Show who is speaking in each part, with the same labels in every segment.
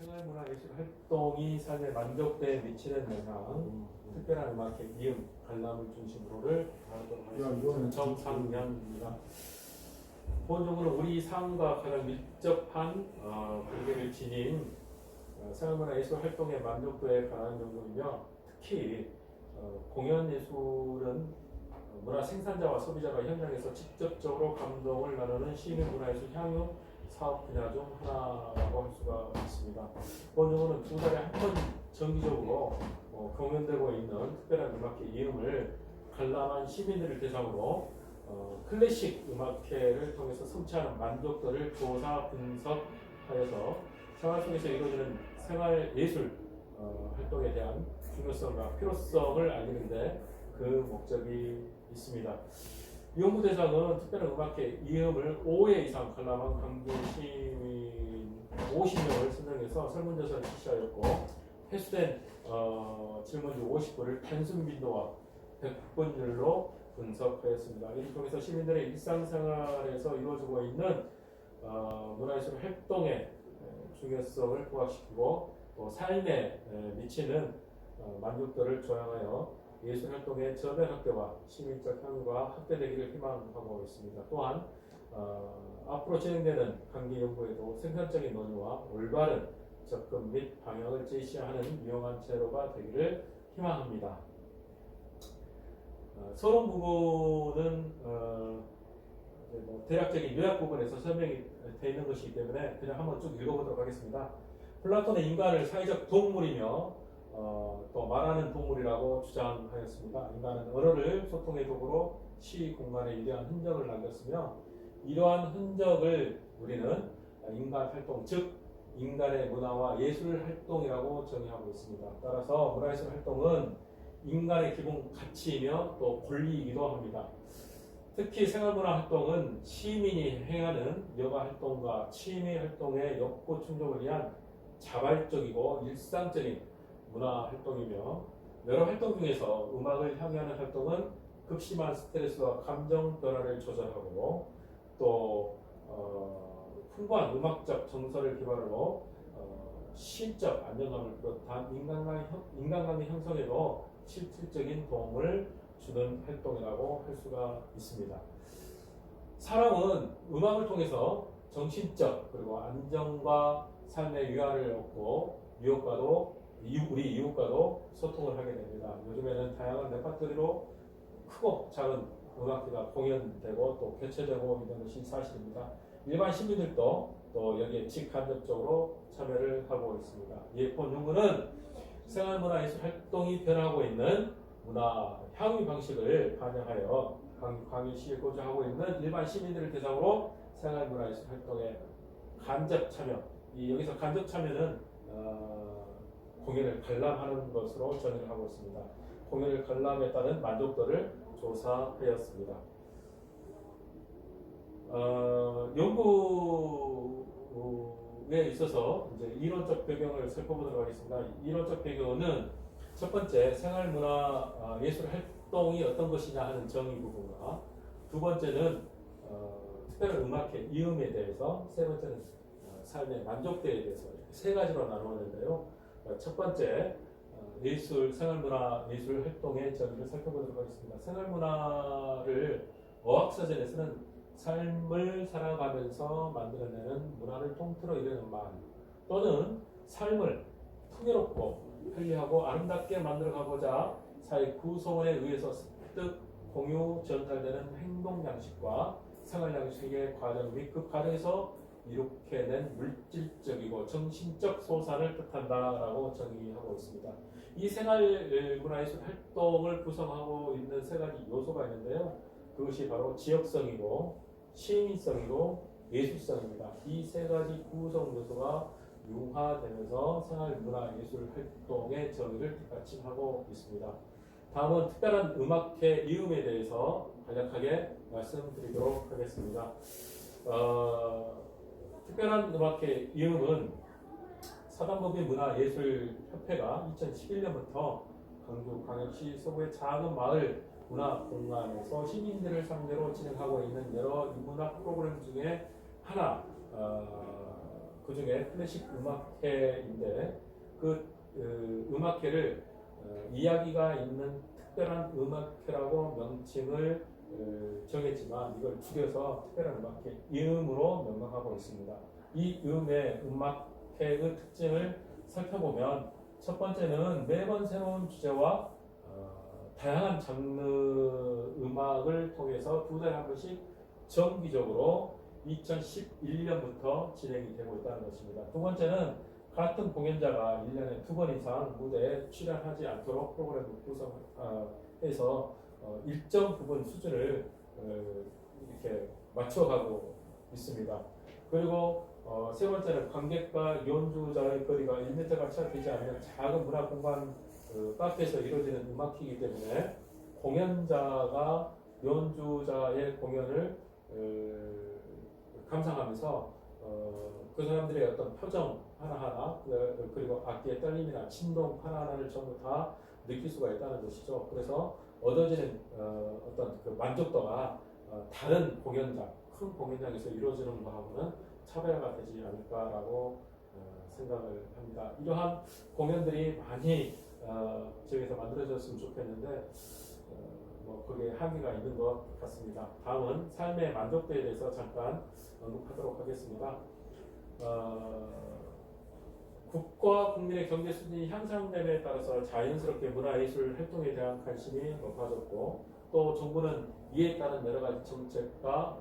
Speaker 1: 생활문화예술 활동이 삶의 만족도에 미치는 영향, 특별한 음악의 이음, 관람을 중심으로를 다루도록 하겠습니다. 정상면입니다. 본적으로 우리 삶과 가장 밀접한 관계를 지닌 생활문화예술 활동의 만족도에 관한 연구이며, 특히 공연예술은 문화 생산자와 소비자가 현장에서 직접적으로 감동을 나누는 시민문화예술 향유 사업 분야 중 하나라고 할 수가 있습니다. 본적으로는 두 달에 한 번 정기적으로 공연되고 있는 특별한 음악회 이음을 관람한 시민들을 대상으로 클래식 음악회를 통해서 성취하는 만족도를 조사 분석하여서 생활 속에서 이루어지는 생활예술 활동에 대한 중요성과 필요성을 알리는데 그 목적이 있습니다. 연구 대상은 특별한 음악회 이음을 5회 이상 관람한 광주 시민 50명을 선정해서 설문조사를 실시하였고, 회수된 질문지 50분을 단순 빈도와 백분율로 분석하였습니다. 이를 통해서 시민들의 일상생활에서 이루어지고 있는 문화예술 활동의 중요성을 부각시키고 또 삶에 미치는 만족도를 조향하여 예술활동의 저변 확대와 시민적 향유가 확대되기를 희망하고 있습니다. 또한 앞으로 진행되는 강기 연구에도 생산적인 논의와 올바른 접근 및 방향을 제시하는 유용한 자료가 되기를 희망합니다. 서론 부분은 대략적인 요약 부분에서 설명이 되어 있는 것이기 때문에 그냥 한번 쭉 읽어보도록 하겠습니다. 플라톤은 인간을 사회적 동물이며 또 말하는 동물이라고 주장하였습니다. 인간은 언어를 소통의 도구로 시 공간에 위대한 흔적을 남겼으며, 이러한 흔적을 우리는 인간 활동, 즉 인간의 문화와 예술 활동이라고 정의하고 있습니다. 따라서 문화예술 활동은 인간의 기본 가치이며 또 권리이기도 합니다. 특히 생활문화 활동은 시민이 행하는 여가 활동과 취미 활동의 욕구 충족을 위한 자발적이고 일상적인 문화 활동이며, 여러 활동 중에서 음악을 향유하는 활동은 극심한 스트레스와 감정 변화를 조절하고 또 풍부한 음악적 정서를 기반으로 시적 안정감을 비롯한 인간관계 형성에도 실질적인 도움을 주는 활동이라고 할 수가 있습니다. 사람은 음악을 통해서 정신적 그리고 안정과 삶의 위안을 얻고 우리 이웃과도 소통을 하게 됩니다. 요즘에는 다양한 레파토리로 크고 작은 음악회가 공연되고 또 개최되고 있는 것이 사실입니다. 일반 시민들도 또 여기에 직간접적으로 참여를 하고 있습니다. 본 연구는 생활문화예술 활동이 변하고 있는 문화 향유 방식을 반영하여 광주시에 거주하고 있는 일반 시민들을 대상으로 생활문화예술 활동에 간접 참여, 여기서 간접 참여는 공연을 관람하는 것으로 정의를 하고 있습니다. 공연을 관람에 따른 만족도를 조사하였습니다. 연구에 있어서 이제 이론적 배경을 살펴보도록 하겠습니다. 이론적 배경은 첫 번째, 생활문화 예술 활동이 어떤 것이냐 하는 정의 부분과, 두 번째는 특별한 음악회 이음에 대해서, 세 번째는 삶의 만족도에 대해서 이렇게 세 가지로 나누었는데요. 첫 번째, 생활문화 예술 활동의 정의를 살펴보도록 하겠습니다. 생활문화를 어학사전에서는 삶을 살아가면서 만들어내는 문화를 통틀어 이르는 말, 또는 삶을 풍요롭고 편리하고 아름답게 만들어가고자 사회 구성원에 의해서 습득, 공유, 전달되는 행동 양식과 생활 양식의 과정 및 그 과정에서 이렇게 낸 물질적이고 정신적 소산을 뜻한다라고 정의하고 있습니다. 이 생활문화예술 활동을 구성하고 있는 세 가지 요소가 있는데요. 그것이 바로 지역성이고 시민성이고 예술성입니다. 이 세 가지 구성 요소가 융화되면서 생활문화예술 활동의 정의를 뒷받침하고 있습니다. 다음은 특별한 음악회 이음에 대해서 간략하게 말씀드리도록 하겠습니다. 특별한 음악회 이음은 사단법인 문화예술협회가 2011년부터 광주광역시 서구의 작은 마을 문화공간에서 시민들을 상대로 진행하고 있는 여러 인문학 프로그램 중에 하나입니다. 그 중에 클래식 음악회인데 그 음악회를 이야기가 있는 특별한 음악회라고 명칭을 정했지만 이걸 줄여서 특별한 음악회 이음으로 명명하고 있습니다. 이 음악회의 특징을 살펴보면 첫 번째는 매번 새로운 주제와 다양한 장르 음악을 통해서 두 달에 한 번씩 정기적으로 2011년부터 진행이 되고 있다는 것입니다. 두 번째는 같은 공연자가 1년에 두 번 이상 무대에 출연하지 않도록 프로그램을 구성해서 일정 부분 수준을 이렇게 맞춰가고 있습니다. 그리고 세 번째는 관객과 연주자의 거리가 1m가 채 되지 않는 작은 문화 공간 카페에서 이루어지는 음악회이기 때문에 공연자가 연주자의 공연을 감상하면서 그 사람들의 어떤 표정 하나하나 그리고 악기의 떨림이나 진동 하나하나를 전부 다 느낄 수가 있다는 것이죠. 그래서 얻어지는 어떤 그 만족도가 다른 공연장, 큰 공연장에서 이루어지는 것하고는 차별화가 되지 않을까라고 생각을 합니다. 이러한 공연들이 많이 지역에서 만들어졌으면 좋겠는데 뭐 그게 한계가 있는 것 같습니다. 다음은 삶의 만족도에 대해서 잠깐 언급하도록 하겠습니다. 국가 국민의 경제 수준이 향상됨에 따라서 자연스럽게 문화예술 활동에 대한 관심이 높아졌고 또 정부는 이에 따른 여러 가지 정책과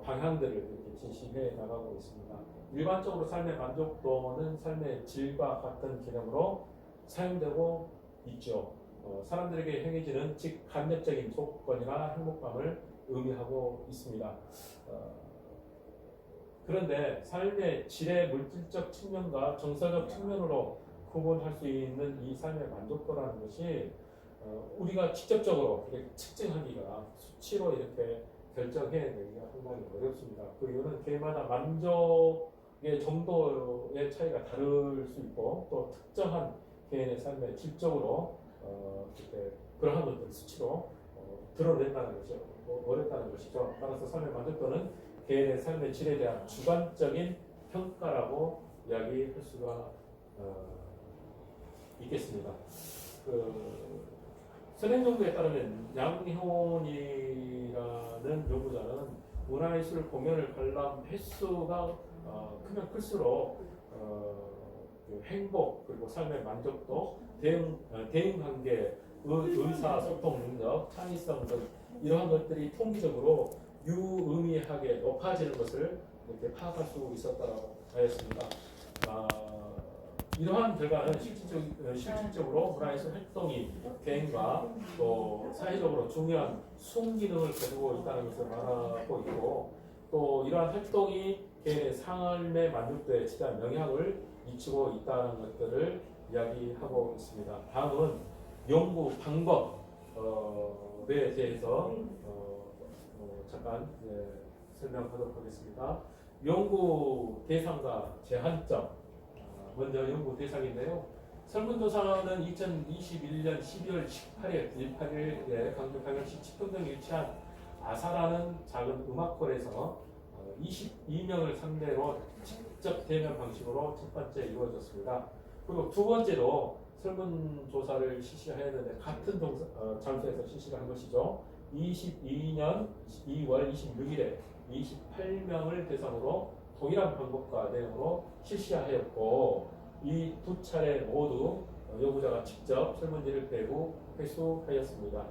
Speaker 1: 방향들을 이렇게 제시해 나가고 있습니다. 일반적으로 삶의 만족도는 삶의 질과 같은 개념으로 사용되고 있죠. 사람들에게 행해지는 즉 간접적인 조건이나 행복감을 의미하고 있습니다. 그런데 삶의 질의 물질적 측면과 정서적 측면으로 구분할 수 있는 이 삶의 만족도라는 것이 우리가 직접적으로 이렇게 측정하기가 수치로 이렇게 결정해내기가 상당히 어렵습니다. 그 이유는 개인마다 만족의 정도의 차이가 다를 수 있고 또 특정한 개인의 삶의 질적으로 이렇게 그러한 것들을 수치로 드러낸다는 것이 어렵다는 것이죠. 따라서 삶의 만족도는 개인의 삶의 질에 대한 주관적인 평가라고 이야기할 수가 있겠습니다. 선행정도에 따르면 양효원이라는 연구자는 문화예술 공연을 관람 횟수가 크면 클수록 그 행복 그리고 삶의 만족도, 대인관계, 의사소통 능력, 창의성 등 이러한 것들이 통계적으로 유의미하게 높아지는 것을 이렇게 파악할 수 있었다고 하였습니다. 이러한 결과는 실질적으로 문화예술 활동이 개인과 또 사회적으로 중요한 순기능을 가지고 있다는 것을 말하고 있고 또 이러한 활동이 개인의 삶의 만족도에 치대한 영향을 미치고 있다는 것들을 이야기하고 있습니다. 다음은 연구 방법에 대해서 잠깐 설명하도록 하겠습니다. 연구 대상과 제한점, 먼저 연구 대상인데요. 설문조사는 2021년 12월 18일에 강릉시 치평동에 위치한 아사라는 작은 음악홀에서 22명을 상대로 직접 대면 방식으로 첫 번째 이루어졌습니다. 그리고 두 번째로 설문조사를 실시하였는데 같은 장소에서 실시를 한 것이죠. 22년 2월 26일에 28명을 대상으로 동일한 방법과 내용으로 실시하였고 이 두 차례 모두 연구자가 직접 설문지를 배부 회수하였습니다.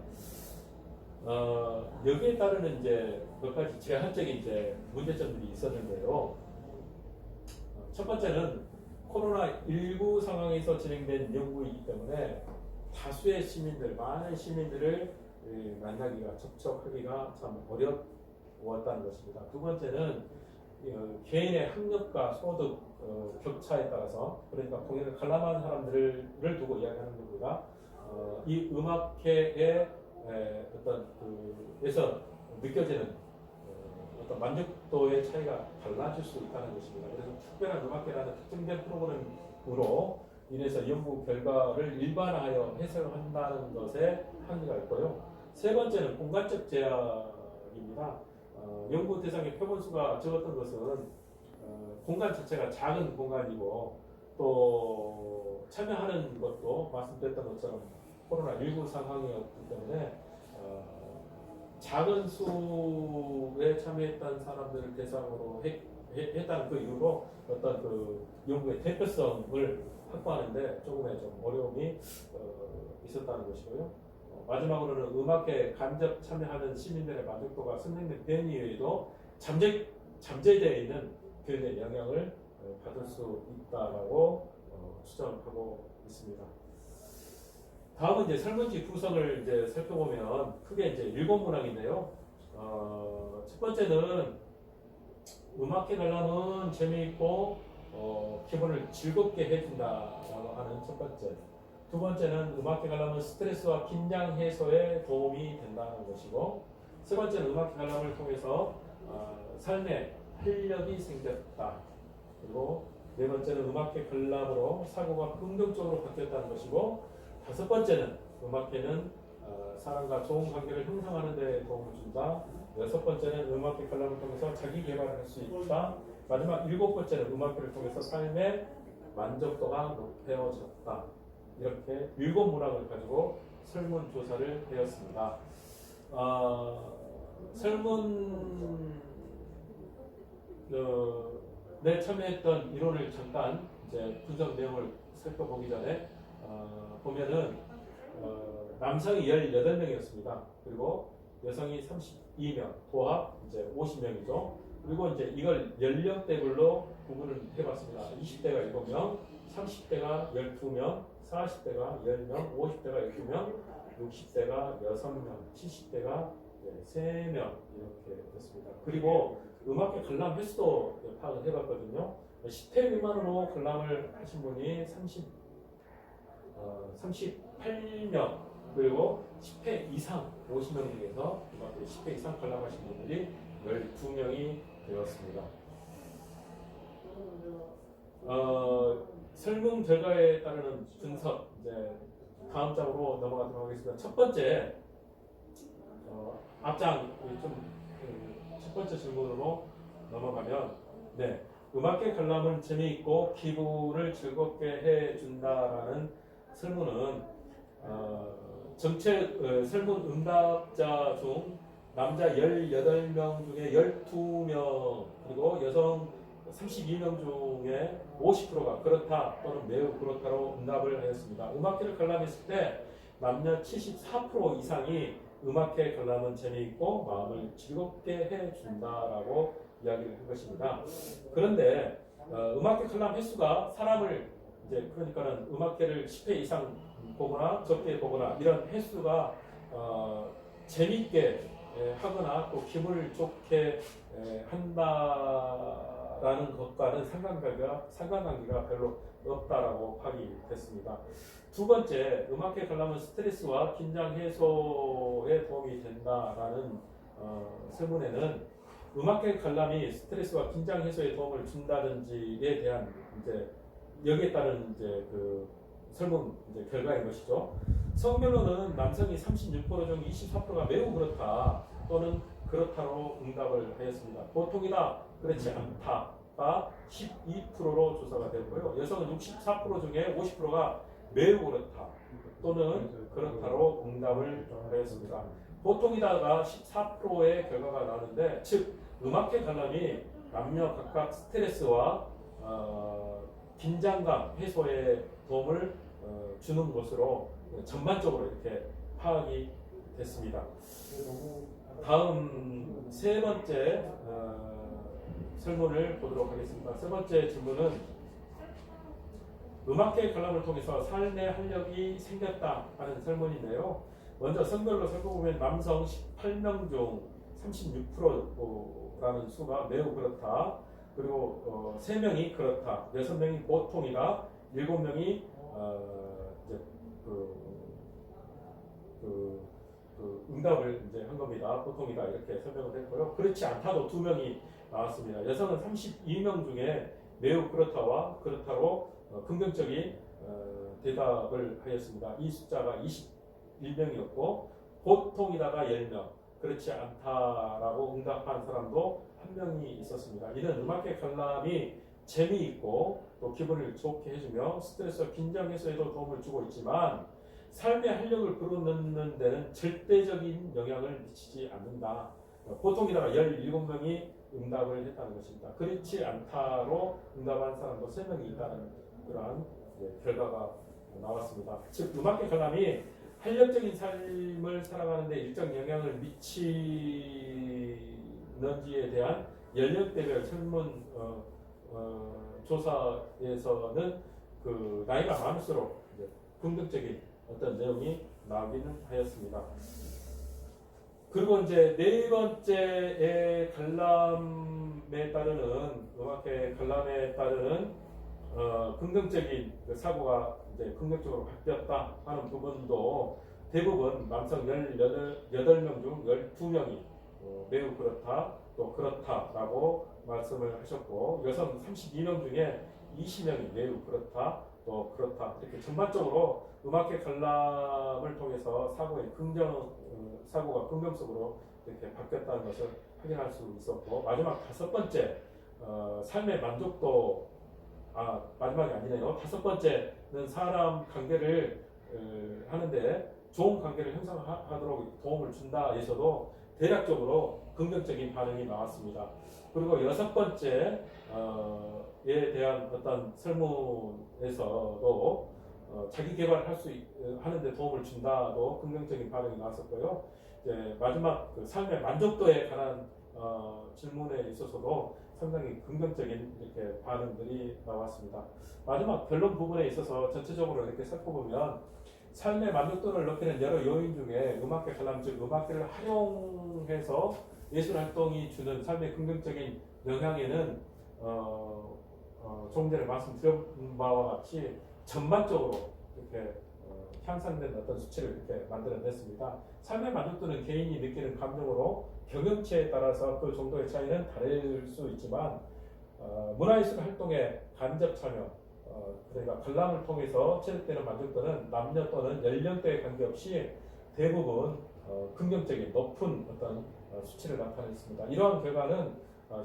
Speaker 1: 여기에 따르는 이제 몇 가지 제한적인 문제점들이 있었는데요. 첫 번째는 코로나19 상황에서 진행된 연구이기 때문에 다수의 시민들, 많은 시민들을 만나기가, 접촉하기가 참 어려웠다는 것입니다. 두 번째는 개인의 학력과 소득 격차에 따라서, 그러니까 공연을 관람한 사람들을 두고 이야기하는 것보다 이 음악회의 어떤 에서 느껴지는 어떤 만족도의 차이가 달라질 수 있다는 것입니다. 그래서 특별한 음악회라는 특정된 프로그램으로 인해서 연구 결과를 일반화하여 해석한다는 것에 한계가 있고요. 세 번째는 공간적 제약입니다. 연구 대상의 표본수가 적었던 것은 공간 자체가 작은 공간이고 또 참여하는 것도 말씀드렸던 것처럼 코로나19 상황이었기 때문에 작은 수에 참여했던 사람들을 대상으로 했다는 그 이유로 어떤 그 연구의 대표성을 확보하는데 조금의 좀 어려움이 있었다는 것이고요. 마지막으로는 음악회 간접 참여하는 시민들의 만족도가 선생님 된 이외에도 잠재되어 있는 교육에 영향을 받을 수 있다라고 추정하고 있습니다. 다음은 이제 설문지 구성을 이제 살펴보면 크게 이제 일곱 문항인데요. 첫 번째는 음악회 관람은 재미있고 기분을 즐겁게 해준다라고 하는 첫 번째. 두 번째는 음악회 관람은 스트레스와 긴장 해소에 도움이 된다는 것이고, 세 번째는 음악회 관람을 통해서 삶의 활력이 생겼다. 그리고 네 번째는 음악회 관람으로 사고가 긍정적으로 바뀌었다는 것이고, 다섯 번째는 음악회는 사람과 좋은 관계를 형성하는 데 도움을 준다. 여섯 번째는 음악회 관람을 통해서 자기 개발을 할 수 있다. 마지막 일곱 번째는 음악회를 통해서 삶의 만족도가 높아졌다. 이렇게 일곱 문항을 가지고 설문조사를 하였습니다. 설문에 참여했던 인원을 잠깐 이제 분석 내용을 살펴보기 전에 보면은 남성이 18명이었습니다. 그리고 여성이 32명, 도합 이제 50명이죠. 그리고 이제 이걸 연령대별로 구분을 해봤습니다. 20대가 7명, 30대가 12명, 40대가 10명, 50대가 12명, 60대가 6명, 70대가 3명 이렇게 됐습니다. 그리고 음악회 관람 횟수도 파악을 해봤거든요. 10회 미만으로 관람을 하신 분이 38명, 그리고 10회 이상 50명 중에서 음악회 10회 이상 관람하신 분들이 12명이 되었습니다. 설문 결과에 따르는 분석, 이제 다음 장으로 넘어가도록 하겠습니다. 첫 번째, 앞장 첫 번째 질문으로 넘어가면, 네, 음악회 관람은 재미있고 기분을 즐겁게 해준다라는 설문은 전체 설문 응답자 중 남자 18명 중에 12명, 그리고 여성 32명 중에 50%가 그렇다 또는 매우 그렇다로 응답을 하였습니다. 음악회를 관람했을 때 남녀 74% 이상이 음악회 관람은 재미있고 마음을 즐겁게 해준다라고 이야기를 한 것입니다. 그런데 음악회 관람 횟수가 사람을 이제 그러니까는 음악회를 10회 이상 보거나 적게 보거나 이런 횟수가 재미있게 하거나 또 기분을 좋게 한다라는 것과는 상관관계가 별로 없다라고 파악이 됐습니다. 두 번째, 음악회 관람은 스트레스와 긴장 해소에 도움이 된다라는 설문에는 음악회 관람이 스트레스와 긴장 해소에 도움을 준다든지에 대한 이제 여기에 따른 이제 그 설문 이제 결과인 것이죠. 성별로는 남성이 36% 중 24%가 매우 그렇다 또는 그렇다로 응답을 하였습니다. 보통이다, 그렇지 않다가 12%로 조사가 되고요. 여성은 64% 중에 50%가 매우 그렇다 또는 그렇다로 응답을 하였습니다. 보통이다가 14%의 결과가 나오는데, 즉 음악회 관람이 남녀 각각 스트레스와 긴장감 해소에 도움을 주는 것으로 전반적으로 이렇게 파악이 됐습니다. 다음 세 번째 설문을 보도록 하겠습니다. 세 번째 질문은 음악회 관람을 통해서 삶의 활력이 생겼다 하는 설문인데요. 먼저 성별로 살펴보면 남성 18명 중 36%라는 수가 매우 그렇다. 그리고 3명이 그렇다. 6명이 보통이다. 7명이 이제 응답을 이제 한 겁니다. 보통이다 이렇게 설명을 했고요. 그렇지 않다도 2명이 나왔습니다. 여성은 32명 중에 매우 그렇다와 그렇다로 긍정적인 대답을 하였습니다. 이 숫자가 21명이었고 보통이다가 10명, 그렇지 않다라고 응답한 사람도 한 명이 있었습니다. 이는 음악의 관람이 재미있고 또 기분을 좋게 해주며 스트레스와 긴장 해소에도 도움을 주고 있지만 삶의 활력을 불어넣는 데는 절대적인 영향을 미치지 않는다. 보통이다가 17명이 응답을 했다는 것입니다. 그렇지 않다로 응답한 사람도 3명이 있다는 그러한 결과가 나왔습니다. 즉 음악의 관람이 활력적인 삶을 살아가는 데 일정 영향을 미치는지에 대한 연령대별 설문 조사에서는 그 나이가 많을수록 긍정적인 어떤 내용이 나오기는 하였습니다. 그리고 이제 네 번째의 관람에 따르는 음악의 관람에 따르는 긍정적인 그 사고가 이제 긍정적으로 바뀌었다 하는 부분도 대부분 남성 18명 중 12명이 매우 그렇다 또 그렇다라고 말씀을 하셨고 여성 32명 중에 20명이 매우 그렇다 또 그렇다 이렇게 전반적으로 음악의 관람을 통해서 사고가 긍정적으로 이렇게 바뀌었다는 것을 확인할 수 있었고 마지막 5번째 삶의 만족도 마지막이 아니네요. 5번째는 사람 관계를 하는데 좋은 관계를 형성하도록 도움을 준다에서도 대략적으로 긍정적인 반응이 나왔습니다. 그리고 6번째에 대한 어떤 설문에서도 자기 개발할 수 하는데 도움을 준다도 긍정적인 반응이 나왔었고요. 이제 마지막 그 삶의 만족도에 관한 질문에 있어서도 상당히 긍정적인 이렇게 반응들이 나왔습니다. 마지막 결론 부분에 있어서 전체적으로 이렇게 살펴보면 삶의 만족도를 높이는 여러 요인 중에 음악회 관람 즉 음악회를 활용해서 예술 활동이 주는 삶의 긍정적인 영향에는 조금 전에 말씀드린 바와 같이 전반적으로 이렇게 향상된 어떤 수치를 이렇게 만들어냈습니다. 삶의 만족도는 개인이 느끼는 감정으로 경험치에 따라서 그 정도의 차이는 다를 수 있지만 문화예술 활동의 간접 참여 그러니까 관람을 통해서 체득되는 만족도는 남녀 또는 연령대에 관계없이 대부분 긍정적인 높은 어떤 수치를 나타냈습니다. 이러한 결과는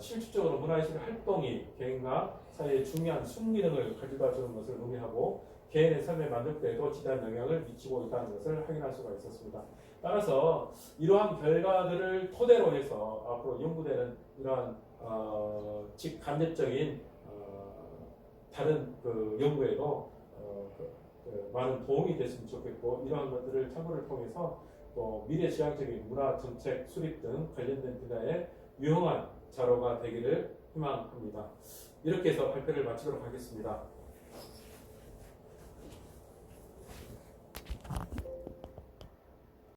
Speaker 1: 실질적으로 문화예술 활동이 개인과 사회에 중요한 순기능을 가져다 주는 것을 의미하고 개인의 삶의 만족도에도 지대한 영향을 미치고 있다는 것을 확인할 수가 있었습니다. 따라서 이러한 결과들을 토대로 해서 앞으로 연구되는 이러한 직간접적인 다른 그 연구에도 많은 도움이 됐으면 좋겠고 이러한 것들을 참고를 통해서 또 미래지향적인 문화 정책 수립 등 관련된 분야에 유용한 자료가 되기를 희망합니다. 이렇게 해서 발표를 마치도록 하겠습니다.